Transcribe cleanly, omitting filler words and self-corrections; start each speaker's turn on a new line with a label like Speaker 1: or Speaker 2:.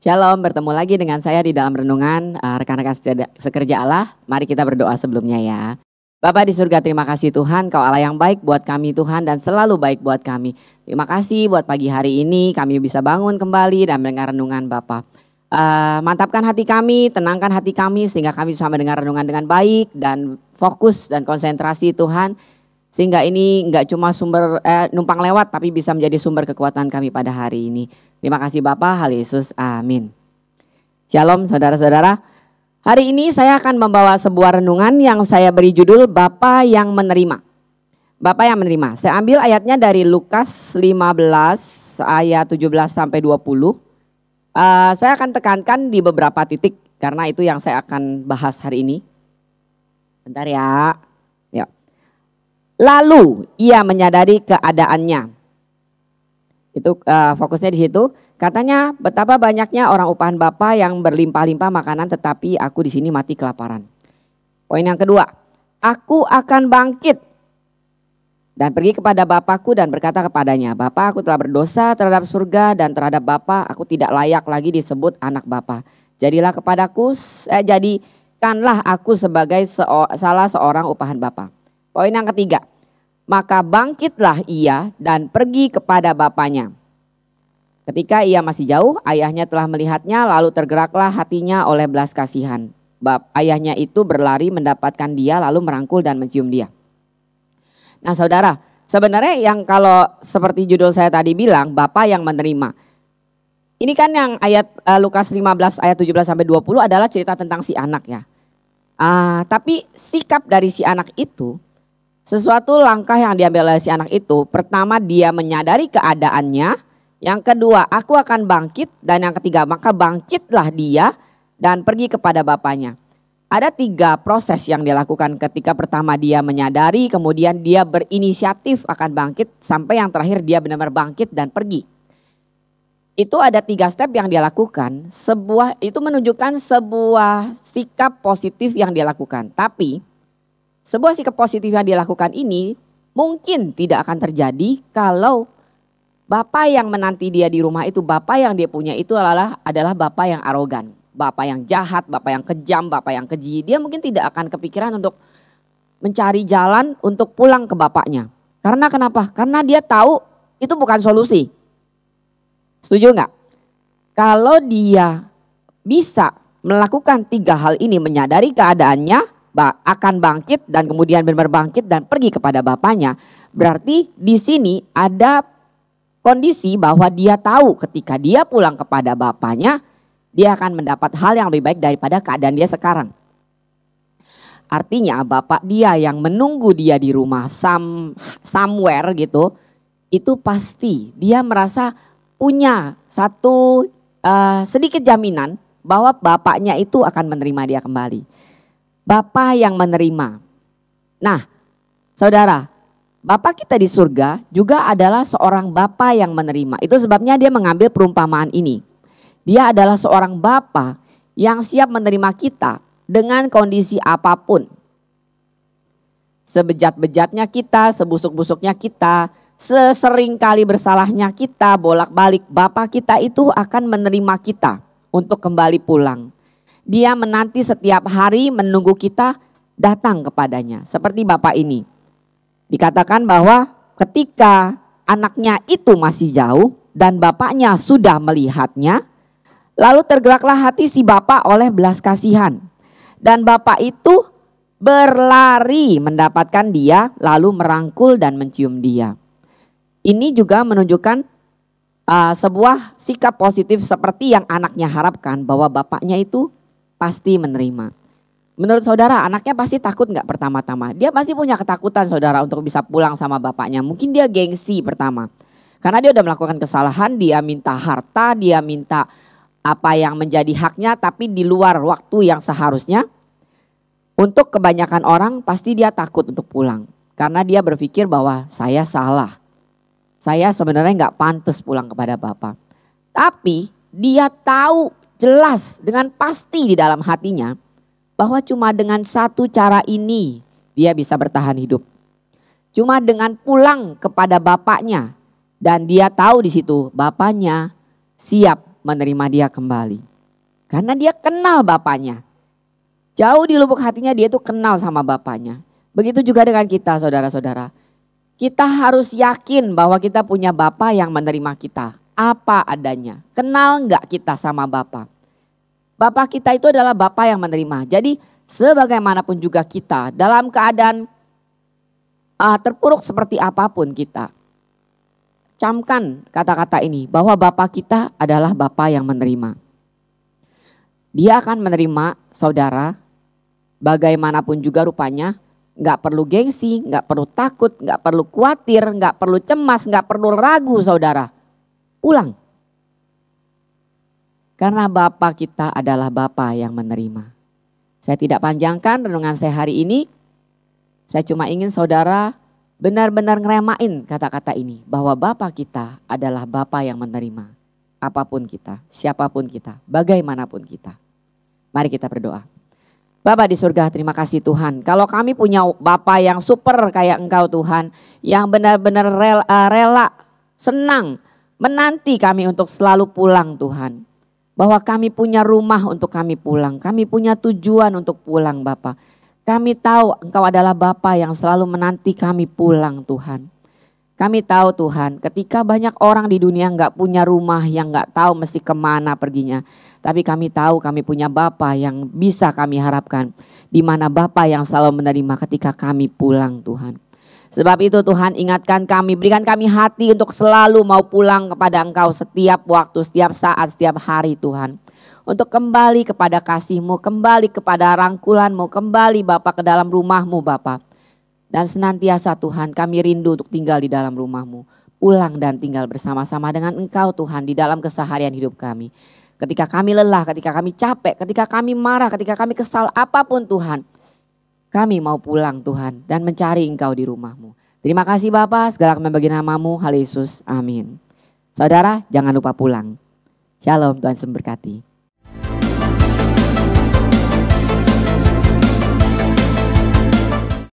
Speaker 1: Shalom, bertemu lagi dengan saya di dalam renungan rekan-rekan sekerja Allah. Mari kita berdoa sebelumnya ya. Bapa di surga, terima kasih Tuhan, Kau Allah yang baik buat kami Tuhan dan selalu baik buat kami. Terima kasih buat pagi hari ini kami bisa bangun kembali dan mendengar renungan Bapa. Mantapkan hati kami, tenangkan hati kami sehingga kami bisa mendengar renungan dengan baik dan fokus dan konsentrasi Tuhan. Sehingga ini enggak cuma sumber numpang lewat tapi bisa menjadi sumber kekuatan kami pada hari ini. Terima kasih Bapa, hal Yesus, amin. Shalom saudara-saudara. Hari ini saya akan membawa sebuah renungan yang saya beri judul Bapa yang menerima. Bapa yang menerima. Saya ambil ayatnya dari Lukas 15 ayat 17 sampai 20. Saya akan tekankan di beberapa titik karena itu yang saya akan bahas hari ini. Bentar ya. Yuk. Lalu ia menyadari keadaannya. Itu fokusnya di situ. Katanya betapa banyaknya orang upahan Bapa yang berlimpah-limpah makanan tetapi aku di sini mati kelaparan. Poin yang kedua, aku akan bangkit dan pergi kepada Bapakku dan berkata kepadanya, Bapa, aku telah berdosa terhadap surga dan terhadap Bapa, aku tidak layak lagi disebut anak Bapa. Jadikanlah aku sebagai salah seorang upahan Bapa. Poin yang ketiga, maka bangkitlah ia dan pergi kepada bapaknya. Ketika ia masih jauh, ayahnya telah melihatnya lalu tergeraklah hatinya oleh belas kasihan. Ayahnya itu berlari mendapatkan dia lalu merangkul dan mencium dia. Nah saudara, sebenarnya yang kalau seperti judul saya tadi bilang, Bapa yang menerima. Ini kan yang ayat Lukas 15 ayat 17 sampai 20 adalah cerita tentang si anak ya. Tapi sikap dari si anak itu, sesuatu langkah yang diambil oleh si anak itu, pertama dia menyadari keadaannya, yang kedua aku akan bangkit, dan yang ketiga maka bangkitlah dia dan pergi kepada bapaknya. Ada 3 proses yang dia lakukan ketika pertama dia menyadari, kemudian dia berinisiatif akan bangkit, sampai yang terakhir dia benar-benar bangkit dan pergi. Itu ada 3 step yang dia lakukan, itu menunjukkan sebuah sikap positif yang dia lakukan. Tapi sebuah sikap positif yang dia lakukan ini mungkin tidak akan terjadi kalau Bapa yang menanti dia di rumah itu, Bapa yang dia punya itu adalah Bapa yang arogan, Bapa yang jahat, Bapa yang kejam, Bapa yang keji. Dia mungkin tidak akan kepikiran untuk mencari jalan untuk pulang ke bapaknya. Karena kenapa? Karena dia tahu itu bukan solusi. Setuju nggak? Kalau dia bisa melakukan 3 hal ini, menyadari keadaannya, akan bangkit dan kemudian benar-benar bangkit dan pergi kepada bapaknya. Berarti di sini ada kondisi bahwa dia tahu ketika dia pulang kepada bapaknya, dia akan mendapat hal yang lebih baik daripada keadaan dia sekarang. Artinya bapak dia yang menunggu dia di rumah somewhere gitu, itu pasti dia merasa punya satu sedikit jaminan bahwa bapaknya itu akan menerima dia kembali. Bapa yang menerima. Nah, saudara, Bapa kita di surga juga adalah seorang Bapa yang menerima. Itu sebabnya dia mengambil perumpamaan ini. Dia adalah seorang Bapa yang siap menerima kita dengan kondisi apapun. Sebejat-bejatnya kita, sebusuk-busuknya kita, sesering kali bersalahnya kita, bolak-balik, Bapa kita itu akan menerima kita untuk kembali pulang. Dia menanti setiap hari menunggu kita datang kepadanya. Seperti Bapak ini. Dikatakan bahwa ketika anaknya itu masih jauh dan bapaknya sudah melihatnya, lalu tergeraklah hati si bapak oleh belas kasihan. Dan bapak itu berlari mendapatkan dia lalu merangkul dan mencium dia. Ini juga menunjukkan sebuah sikap positif seperti yang anaknya harapkan, bahwa bapaknya itu pasti menerima. Menurut saudara, anaknya pasti takut nggak pertama-tama? Dia pasti punya ketakutan saudara untuk bisa pulang sama bapaknya. Mungkin dia gengsi pertama. Karena dia udah melakukan kesalahan, dia minta harta, dia minta apa yang menjadi haknya tapi di luar waktu yang seharusnya. Untuk kebanyakan orang pasti dia takut untuk pulang. Karena dia berpikir bahwa saya salah. Saya sebenarnya nggak pantas pulang kepada Bapak. Tapi dia tahu jelas dengan pasti di dalam hatinya bahwa cuma dengan satu cara ini dia bisa bertahan hidup. Cuma dengan pulang kepada bapaknya, dan dia tahu di situ bapaknya siap menerima dia kembali. Karena dia kenal bapaknya. Jauh di lubuk hatinya dia tuh kenal sama bapaknya. Begitu juga dengan kita saudara-saudara. Kita harus yakin bahwa kita punya Bapa yang menerima kita apa adanya. Kenal nggak kita sama Bapa? Bapa kita itu adalah Bapa yang menerima. Jadi sebagaimanapun juga kita dalam keadaan terpuruk seperti apapun kita. Camkan kata-kata ini bahwa Bapa kita adalah Bapa yang menerima. Dia akan menerima saudara bagaimanapun juga rupanya. Nggak perlu gengsi, nggak perlu takut, nggak perlu khawatir, nggak perlu cemas, nggak perlu ragu saudara. Pulang. Karena Bapa kita adalah Bapa yang menerima. Saya tidak panjangkan renungan saya hari ini. Saya cuma ingin saudara benar-benar ngeremain kata-kata ini. Bahwa Bapa kita adalah Bapa yang menerima. Apapun kita, siapapun kita, bagaimanapun kita. Mari kita berdoa. Bapa di surga, terima kasih Tuhan. Kalau kami punya Bapa yang super kayak Engkau Tuhan, yang benar-benar rela, senang, menanti kami untuk selalu pulang Tuhan. Bahwa kami punya rumah untuk kami pulang, kami punya tujuan untuk pulang Bapa. Kami tahu Engkau adalah Bapa yang selalu menanti kami pulang Tuhan. Kami tahu Tuhan, ketika banyak orang di dunia nggak punya rumah, yang nggak tahu mesti kemana perginya. Tapi kami tahu kami punya Bapa yang bisa kami harapkan. Di mana Bapa yang selalu menerima ketika kami pulang Tuhan. Sebab itu Tuhan ingatkan kami, berikan kami hati untuk selalu mau pulang kepada Engkau setiap waktu, setiap saat, setiap hari Tuhan. Untuk kembali kepada kasih-Mu, kembali kepada rangkulan-Mu, kembali Bapa ke dalam rumah-Mu Bapa. Dan senantiasa Tuhan kami rindu untuk tinggal di dalam rumah-Mu. Pulang dan tinggal bersama-sama dengan Engkau Tuhan di dalam keseharian hidup kami. Ketika kami lelah, ketika kami capek, ketika kami marah, ketika kami kesal, apapun Tuhan. Kami mau pulang Tuhan dan mencari Engkau di rumah-Mu. Terima kasih Bapa, segala kami bagi nama-Mu, hal Yesus, amin. Saudara jangan lupa pulang. Shalom, Tuhan memberkati.